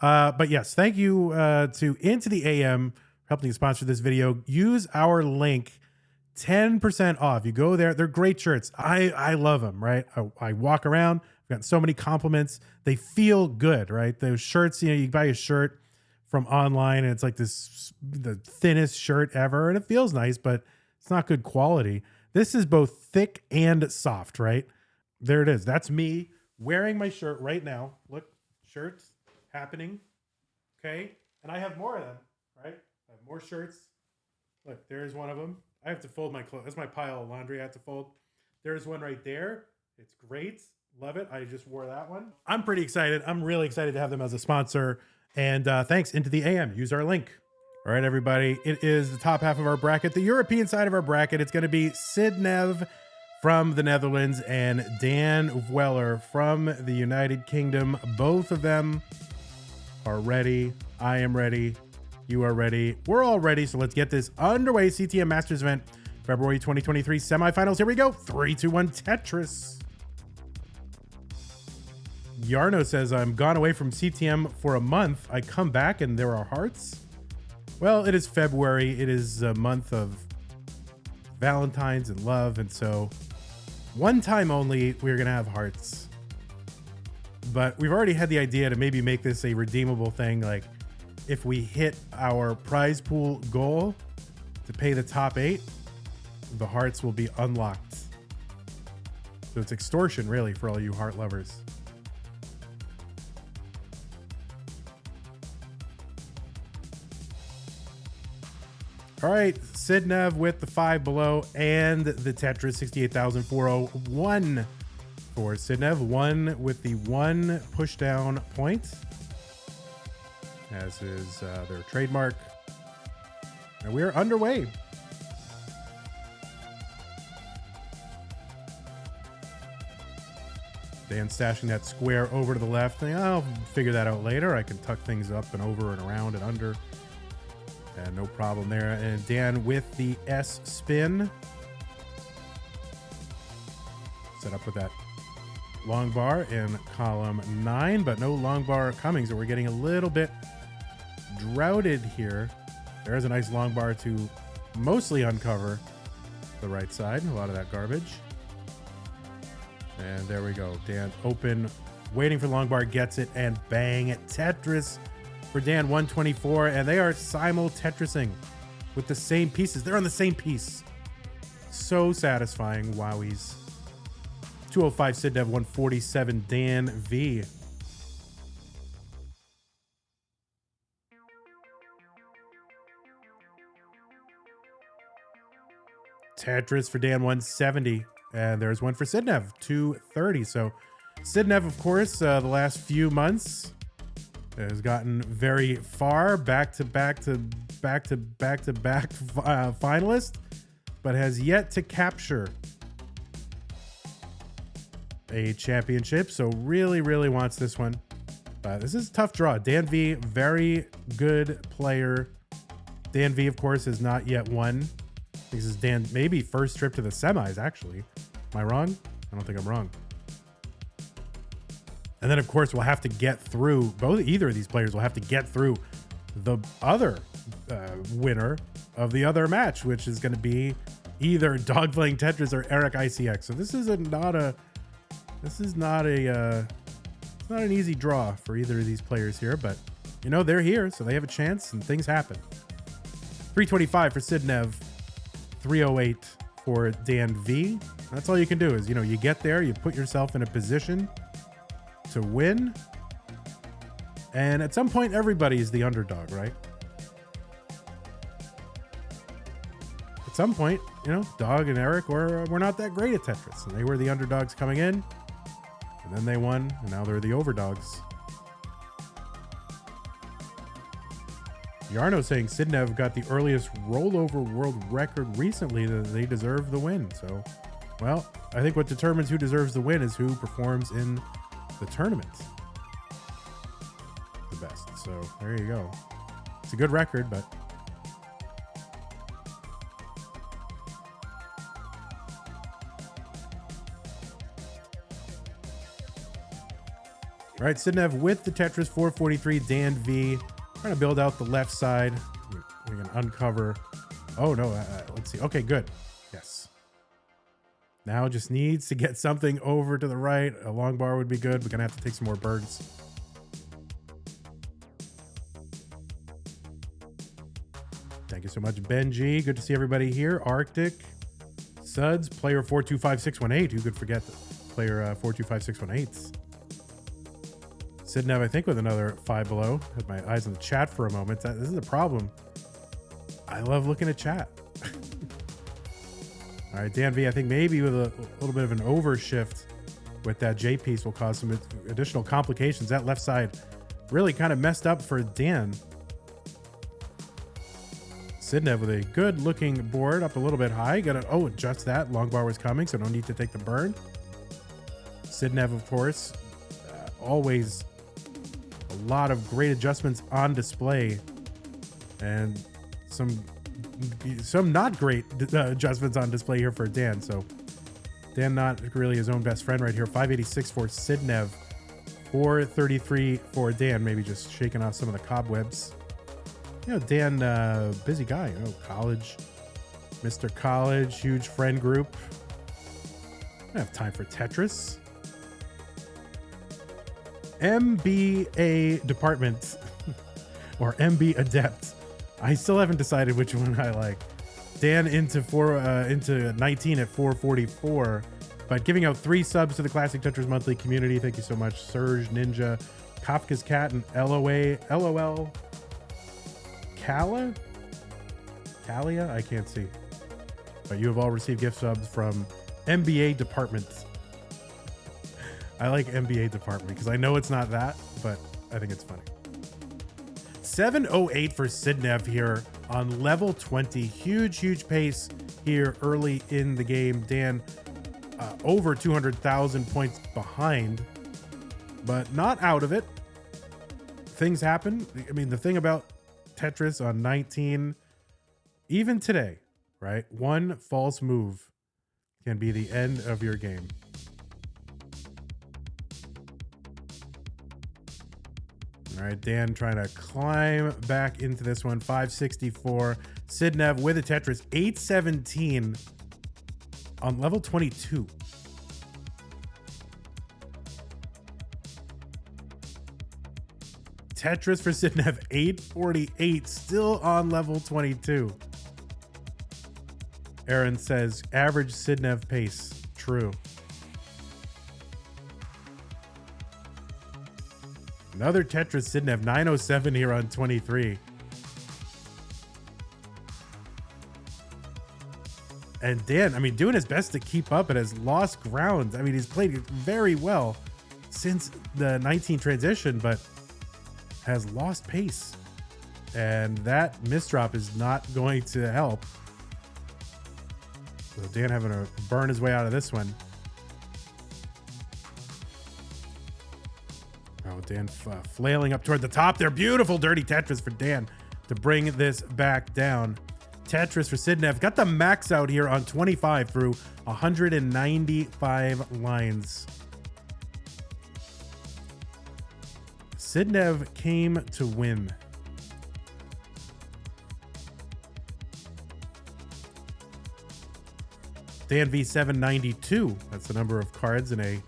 But yes, thank you to Into the AM for helping sponsor this video. Use our link, 10% off. You go there. They're great shirts. I love them, right? I walk around. I've gotten so many compliments. They feel good, right? Those shirts, you buy a shirt from online and it's like the thinnest shirt ever, and it feels nice, but it's not good quality. This is both thick and soft, right? There it is. That's me wearing my shirt right now. Look, shirts happening. Okay. And I have more of them, right? I have more shirts. Look, there's one of them. I have to fold my clothes. That's my pile of laundry I have to fold. There's one right there. It's great. Love it. I just wore that one. I'm pretty excited. I'm really excited to have them as a sponsor. And thanks, Into the AM. Use our link. All right, everybody. It is the top half of our bracket. The European side of our bracket. It's going to be Sidnev from the Netherlands and vandweller from the United Kingdom. Both of them are ready. I am ready. You are ready. We're all ready. So let's get this underway. CTM Masters event, February 2023 semifinals. Here we go. 3, 2, 1, Tetris. Yarno says, I'm gone away from CTM for a month. I come back and there are hearts. Well, it is February. It is a month of Valentine's and love. And so one time only, we're going to have hearts. But we've already had the idea to maybe make this a redeemable thing. Like if we hit our prize pool goal to pay the top 8, the hearts will be unlocked. So it's extortion really for all you heart lovers. All right, Sidnev with the 5 below and the Tetris 68,401 for Sidnev. 1 with the 1 push down point, as is their trademark. And we're underway. Dan stashing that square over to the left. I'll figure that out later. I can tuck things up and over and around and under. And no problem there. And Dan with the S spin. Set up with that long bar in column 9, but no long bar coming. So we're getting a little bit droughted here. There's a nice long bar to mostly uncover the right side. A lot of that garbage. And there we go. Dan open, waiting for long bar, gets it, and bang. Tetris for Dan 124, and they are simul-Tetrising with the same pieces. They're on the same piece. So satisfying. Wowies. 205 Sidnev, 147 DanV. Tetris for Dan 170, and there's one for Sidnev 230. So Sidnev, of course, the last few months has gotten very far, back to back finalist, but has yet to capture a championship. So really wants this one. This is a tough draw. DanV, very good player. DanV, of course, has not yet won. This is Dan, maybe first trip to the semis, actually. Am I wrong? I don't think I'm wrong. And then, of course, we'll have to get through, either of these players will have to get through the other winner of the other match, which is going to be either Dog Playing Tetris or Eric ICX. So this is not an easy draw for either of these players here, but they're here, so they have a chance and things happen. 325 for Sidnev, 308 for DanV. That's all you can do is, you get there, you put yourself in a position to win. And at some point, everybody is the underdog, right? At some point, Dog and Eric were not that great at Tetris. And they were the underdogs coming in. And then they won, and now they're the overdogs. Yarno saying Sidnev got the earliest rollover world record recently, that they deserve the win. So, well, I think what determines who deserves the win is who performs in the tournament the best. So there you go. It's a good record, but all All right, Sidnev with the Tetris 443, DanV. Trying to build out the left side. We can uncover. Oh, no. Let's see. Okay, good. Yes. Now just needs to get something over to the right. A long bar would be good. We're going to have to take some more birds. Thank you so much, Benji. Good to see everybody here. Arctic, Suds, player 425618. Who could forget the player 425618? Sidnev, I think, with another 5 below. Had my eyes on the chat for a moment. This is a problem. I love looking at chat. All right, DanV, I think maybe with a little bit of an overshift with that J piece will cause some additional complications. That left side really kind of messed up for Dan. Sidnev with a good looking board up a little bit high. Got to, adjust that. Long bar was coming, so no need to take the burn. Sidnev, of course, always a lot of great adjustments on display and some not great adjustments on display here for Dan. So Dan not really his own best friend right here. 586 for Sidnev, 433 for Dan. Maybe just shaking off some of the cobwebs. You know, Dan, busy guy. You know, college, Mr. College, huge friend group. I don't have time for Tetris. MBA department or MB adept. I still haven't decided which one I like. Dan into 19 at 444, but giving out 3 subs to the Classic Tetris Monthly community. Thank you so much, Surge Ninja, Kafka's Cat, and LOL. Kalia? I can't see. But you have all received gift subs from MBA department. I like MBA department because I know it's not that, but I think it's funny. 708 for Sidnev here on level 20. Huge pace here early in the game. Dan over 200,000 points behind, but not out of it. Things happen. I mean, the thing about Tetris on 19, even today, right? One false move can be the end of your game. All right, Dan trying to climb back into this one. 564. Sidnev with a Tetris 817 on level 22. Tetris for Sidnev 848, still on level 22. Aaron says average Sidnev pace. True. Another Tetris Sidnev 907 here on 23. And Dan, I mean, doing his best to keep up, but has lost ground. I mean, he's played very well since the 19 transition, but has lost pace. And that misdrop is not going to help. So Dan having to burn his way out of this one. Oh, Dan flailing up toward the top there. Beautiful dirty Tetris for Dan to bring this back down. Tetris for Sidnev. Got the max out here on 25 through 195 lines. Sidnev came to win. DanV 792. That's the number of cards in a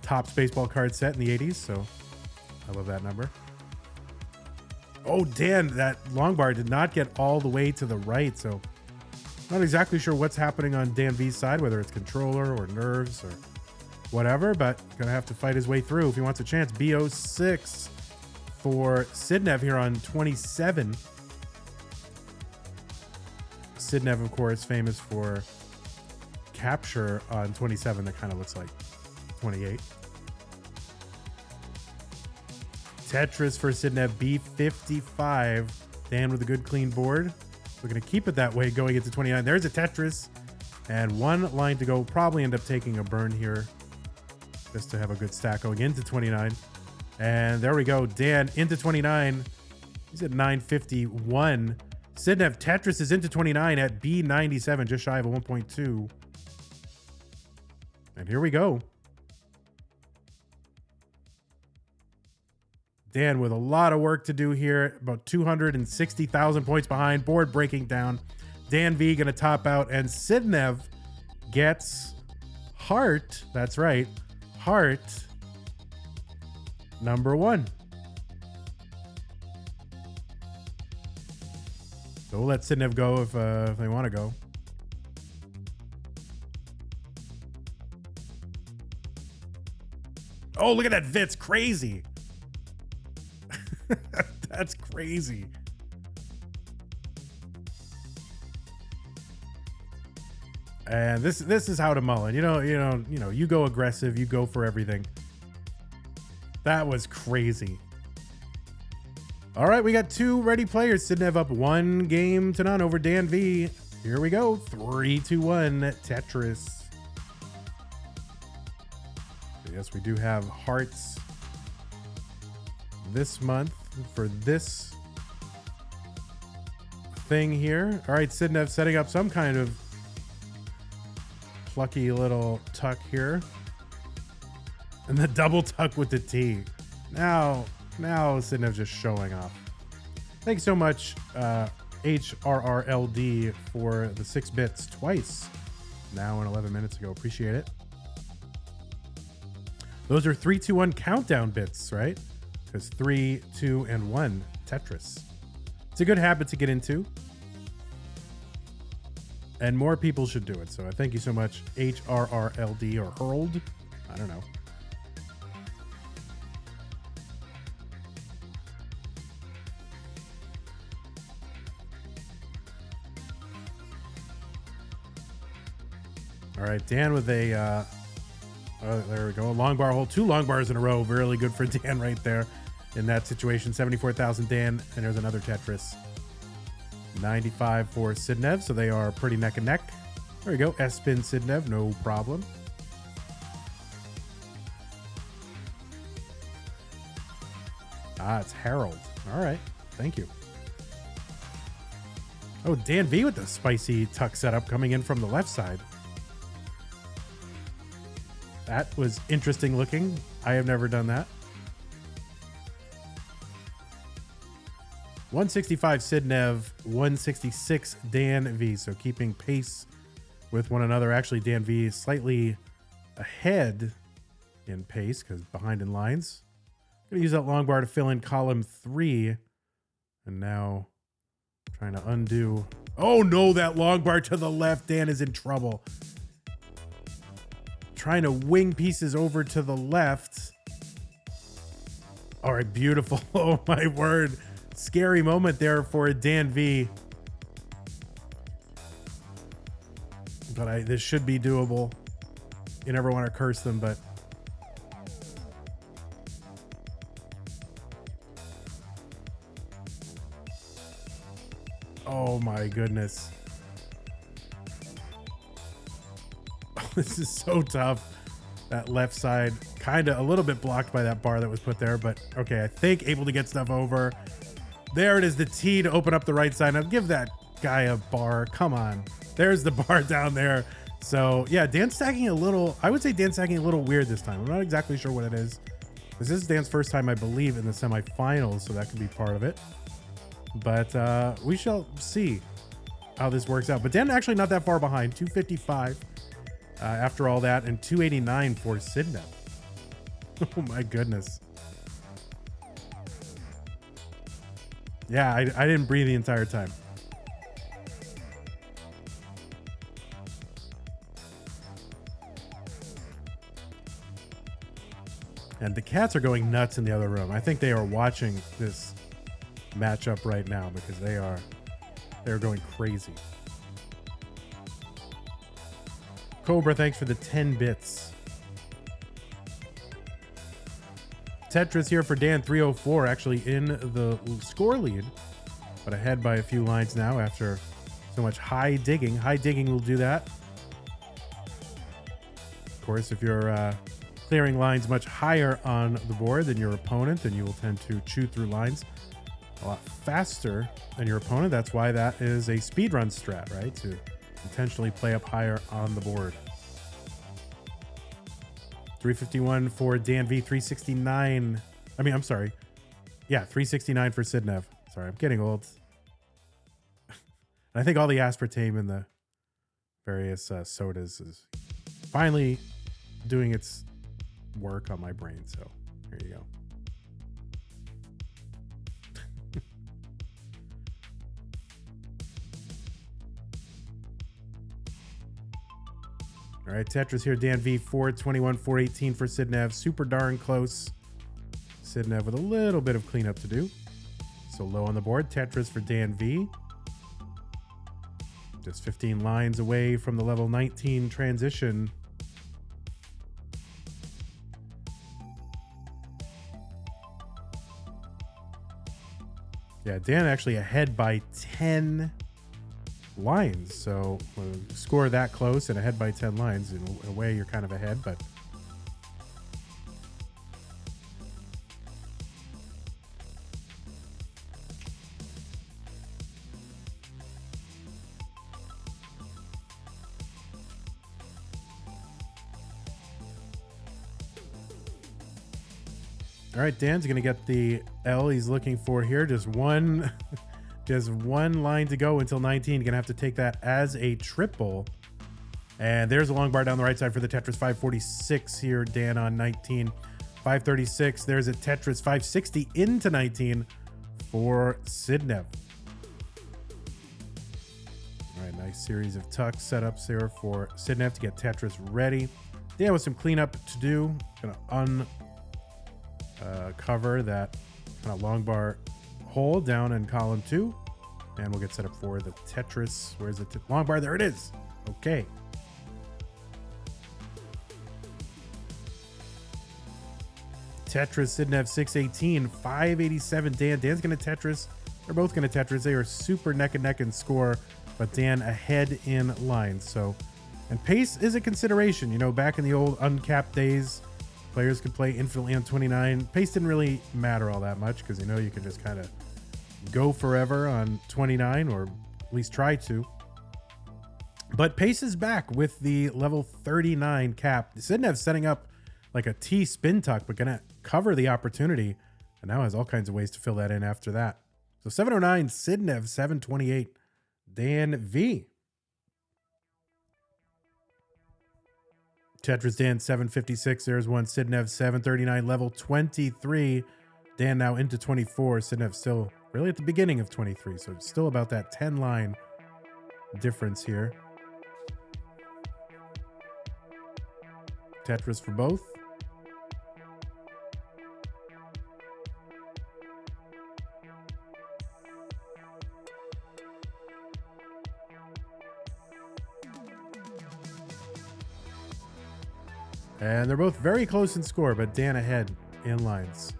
Topps baseball card set in the 80s. So I love that number. Oh, Dan, that long bar did not get all the way to the right. So not exactly sure what's happening on DanV's side, whether it's controller or nerves or whatever, but gonna have to fight his way through if he wants a chance. BO6 for Sidnev here on 27. Sidnev, of course, famous for capture on 27 that kind of looks like 28. Tetris for Sidnev, B55. Dan with a good clean board. We're going to keep it that way going into 29. There's a Tetris and one line to go. Probably end up taking a burn here just to have a good stack going into 29. And there we go. Dan into 29. He's at 951. Sidnev Tetris is into 29 at B97, just shy of a 1.2. And here we go. Dan with a lot of work to do here. About 260,000 points behind. Board breaking down. DanV going to top out. And Sidnev gets heart. That's right. Heart number 1. So we'll let Sidnev go if they want to go. Oh, look at that Vit's crazy. That's crazy. And this is how to mullen. You go aggressive, you go for everything. That was crazy. All right, we got 2 ready players. Sidnev up 1 game to none over DanV. Here we go. 3-2-1 Tetris. Yes, we do have hearts this month for this thing here. All right, Sidnev setting up some kind of plucky little tuck here. And the double tuck with the T. Now Sidnev just showing off. Thanks so much, HRRLD, for the 6 bits twice. Now and 11 minutes ago. Appreciate it. Those are 3, 2, 1 countdown bits, right? Because 3, 2, and 1 Tetris. It's a good habit to get into. And more people should do it. So I thank you so much, HRRLD or Hurled. I don't know. All right, Dan with a... oh, there we go. A long bar hold. 2 long bars in a row. Really good for Dan right there in that situation. 74,000 Dan. And there's another Tetris. 95 for Sidnev. So they are pretty neck and neck. There we go. S-spin Sidnev. No problem. It's Harold. All right. Thank you. Oh, DanV with the spicy tuck setup coming in from the left side. That was interesting looking. I have never done that. 165 Sidnev, 166 DanV. So keeping pace with one another. Actually, DanV is slightly ahead in pace because behind in lines. Going to use that long bar to fill in column 3. And now trying to undo. Oh no, that long bar to the left. Dan is in trouble. Trying to wing pieces over to the left. All right, beautiful. Oh my word. Scary moment there for DanV. But this should be doable. You never want to curse them, but oh my goodness. This is so tough. That left side kind of a little bit blocked by that bar that was put there, but okay, I think able to get stuff over. There it is, the T to open up the right side. Now give that guy a bar. Come on. There's the bar down there. So yeah, Dan stacking a little, I would say Dan stacking a little weird this time. I'm not exactly sure what it is. This is Dan's first time, I believe, in the semifinals, so that could be part of it. But we shall see how this works out. But Dan actually not that far behind, 255. After all that, and 289 for Sidnev. Oh my goodness. Yeah, I didn't breathe the entire time. And the cats are going nuts in the other room. I think they are watching this matchup right now because they're going crazy. Cobra, thanks for the 10 bits. Tetris here for Dan, 304, actually in the score lead, but ahead by a few lines now after so much high digging. High digging will do that. Of course, if you're clearing lines much higher on the board than your opponent, then you will tend to chew through lines a lot faster than your opponent. That's why that is a speedrun strat, right? To intentionally play up higher on the board. 351 for DanV, 369. I'm sorry. Yeah, 369 for Sidnev. Sorry, I'm getting old. I think all the aspartame in the various sodas is finally doing its work on my brain. So there you go. All right, Tetris here, DanV, 421, 418 for Sidnev. Super darn close. Sidnev with a little bit of cleanup to do. So low on the board. Tetris for DanV. Just 15 lines away from the level 19 transition. Yeah, Dan actually ahead by 10 lines. So when you score that close and ahead by 10 lines, in a way you're kind of ahead, but all right, Dan's going to get the L he's looking for here. Just one line to go until 19. Going to have to take that as a triple. And there's a long bar down the right side for the Tetris 546 here. Dan on 19. 536. There's a Tetris 560 into 19 for Sidnev. All right, nice series of tuck setups there for Sidnev to get Tetris ready. Dan with some cleanup to do. Going to cover that kind of long bar hole down in column 2, and we'll get set up for the Tetris. Where's the long bar? There it is. Okay. Tetris Sidnev 618, 587. Dan's gonna Tetris. They're both gonna Tetris. They are super neck and neck in score, but Dan ahead in lines. So, and pace is a consideration. You know, back in the old uncapped days, players could play infinitely on 29. Pace didn't really matter all that much because you know you could just kind of go forever on 29, or at least try to. But pace is back with the level 39 cap. Sidnev setting up like a T spin tuck, but gonna cover the opportunity, and now has all kinds of ways to fill that in after that. So 709 Sidnev, 728 DanV. Tetris Dan 756. There's one. Sidnev 739, level 23. Dan now into 24. Sidnev still really at the beginning of 23. So it's still about that 10 line difference here. Tetris for both. And they're both very close in score, but Dan ahead in lines.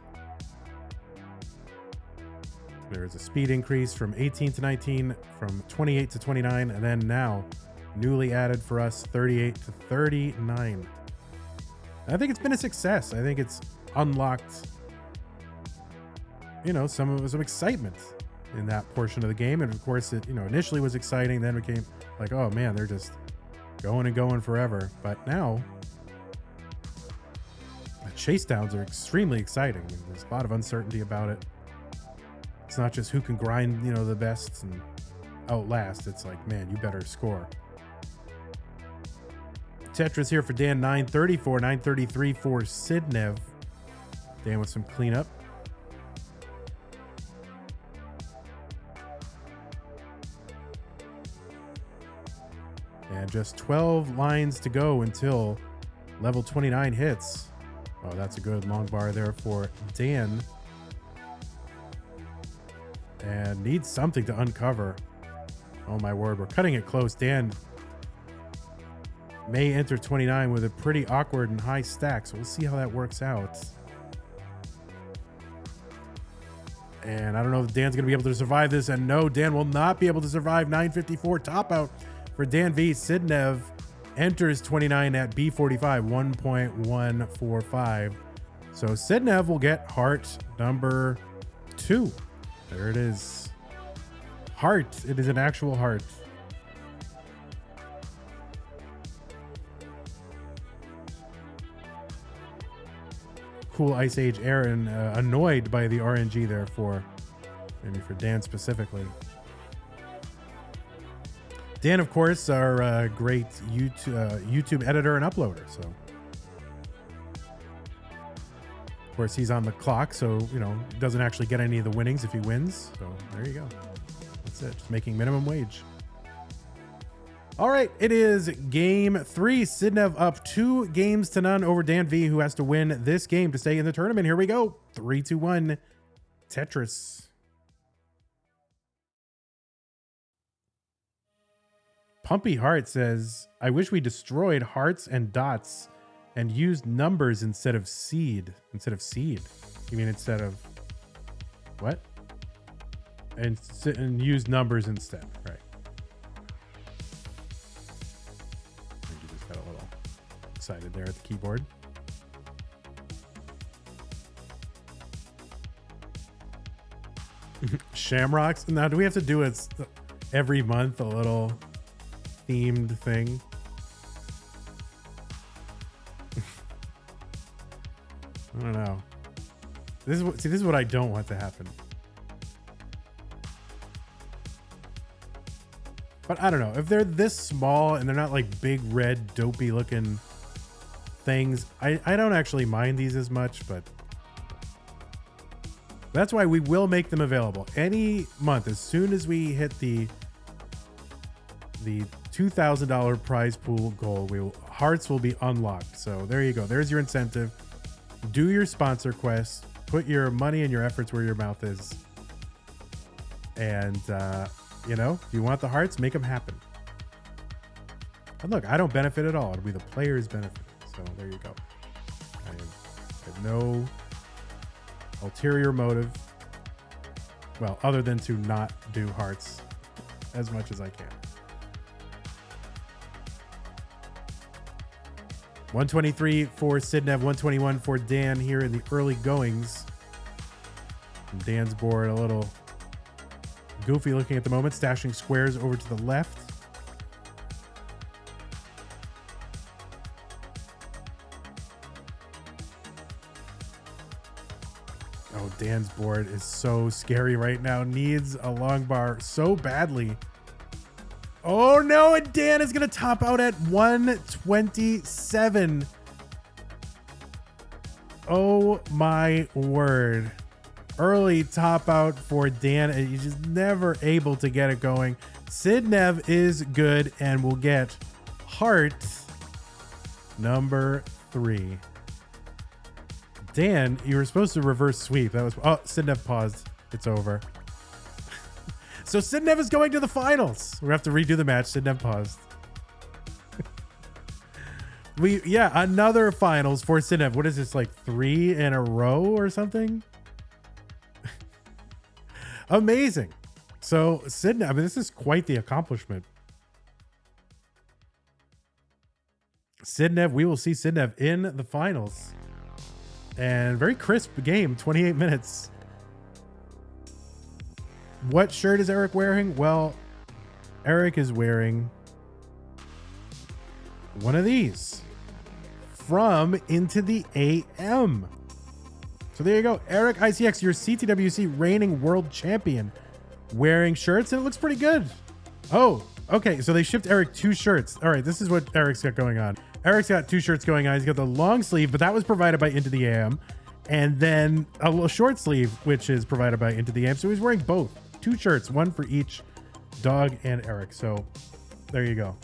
There's a speed increase from 18 to 19, from 28 to 29, and then now newly added for us 38 to 39. I think it's been a success. I think it's unlocked, you know, some excitement in that portion of the game. And of course, it, you know, initially was exciting, then became like, oh man, they're just going and going forever. But now Chasedowns are extremely exciting. I mean, there's a lot of uncertainty about it. It's not just who can grind, you know, the best and outlast. It's like, man, you better score. Tetris here for Dan, 934, 933 for Sidnev. Dan with some cleanup. And just 12 lines to go until level 29 hits. Oh, that's a good long bar there for Dan. And needs something to uncover. Oh my word, we're cutting it close. Dan may enter 29 with a pretty awkward and high stack, so we'll see how that works out. And I don't know if Dan's going to be able to survive this. And no, Dan will not be able to survive. 954 top out for DanV. Sidnev enters 29 at B45, 1.145. So Sidnev will get heart number 2. There it is. Heart. It is an actual heart. cool Ice Age Aaron, annoyed by the RNG there for maybe for Dan specifically. Dan, of course, our great YouTube editor and uploader. So, of course, he's on the clock, so you know doesn't actually get any of the winnings if he wins. So there you go. That's it. Just making minimum wage. All right, it is game 3. Sidnev up 2 games to none over DanV, who has to win this game to stay in the tournament. Here we go. 3, 2, 1. Tetris. Pumpy Heart says, I wish we destroyed hearts and dots and used numbers instead of seed. Instead of seed. You mean instead of what? And use numbers instead, right? I think you just got a little excited there at the keyboard. Shamrocks. Now, do we have to do it every month? A little themed thing. I don't know. This is what I don't want to happen. But I don't know if they're this small and they're not like big red dopey looking things. I don't actually mind these as much, but that's why we will make them available any month as soon as we hit the $2,000 prize pool goal. Hearts will be unlocked. So there you go. There's your incentive. Do your sponsor quest. Put your money and your efforts where your mouth is. And you know, if you want the hearts, make them happen. And look, I don't benefit at all. It'll be the players benefit. So there you go. I have no ulterior motive. Well, other than to not do hearts as much as I can. 123 for Sidnev, 121 for Dan here in the early goings. And Dan's board a little goofy looking at the moment, stashing squares over to the left. Oh, Dan's board is so scary right now. Needs a long bar so badly. Oh no, and Dan is going to top out at 127. Oh my word. Early top out for Dan, and he's just never able to get it going. Sidnev is good and will get heart number 3. Dan, you were supposed to reverse sweep. That was, oh, Sidnev paused. It's over. So Sidnev is going to the finals. We have to redo the match. Sidnev paused. Another finals for Sidnev. What is this, like 3 in a row or something? Amazing. So Sidnev, I mean, this is quite the accomplishment. Sidnev, we will see Sidnev in the finals. And very crisp game, 28 minutes. What shirt is Eric wearing? Well, Eric is wearing one of these from Into the AM. So there you go. Eric ICX, your CTWC reigning world champion, wearing shirts, and it looks pretty good. Oh, okay. So they shipped Eric 2 shirts. All right, this is what Eric's got going on. Eric's got 2 shirts going on. He's got the long sleeve, but that was provided by Into the AM. And then a little short sleeve, which is provided by Into the AM. So he's wearing both. 2 shirts, one for each dog and Eric. So there you go.